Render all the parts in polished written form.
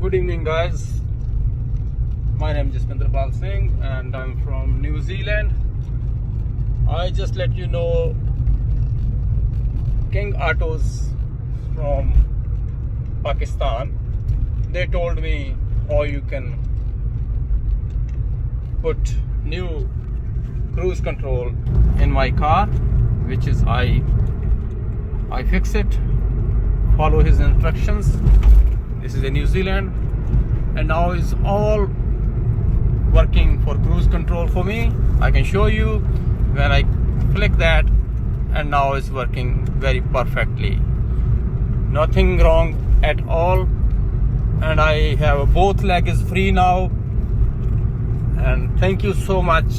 Good evening, guys. My name is Jaspinderpal Singh and I'm from New Zealand. I just let you know King Autos from Pakistan. They told me how you can put new cruise control in my car, which is I fix it, follow his instructions. This is a New Zealand, and now it's all working for cruise control for me. I can show you when I click that, and now it's working very perfectly. Nothing wrong at all, and I have both leg is free now. And thank you so much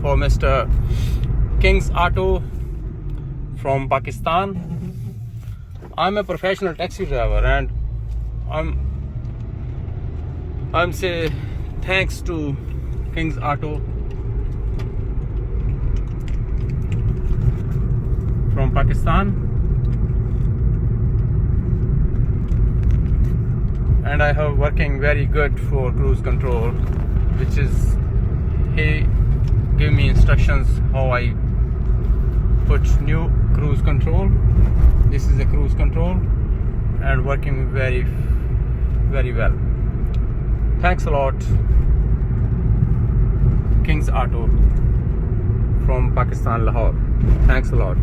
for Mr. King's Auto from Pakistan. I'm a professional taxi driver, and I'm say thanks to King's Auto from Pakistan, and I have working very good for cruise control, which is he give me instructions how I put new cruise control. This is a cruise control and working very well. Thanks a lot, King's Auto from Pakistan, Lahore. Thanks a lot.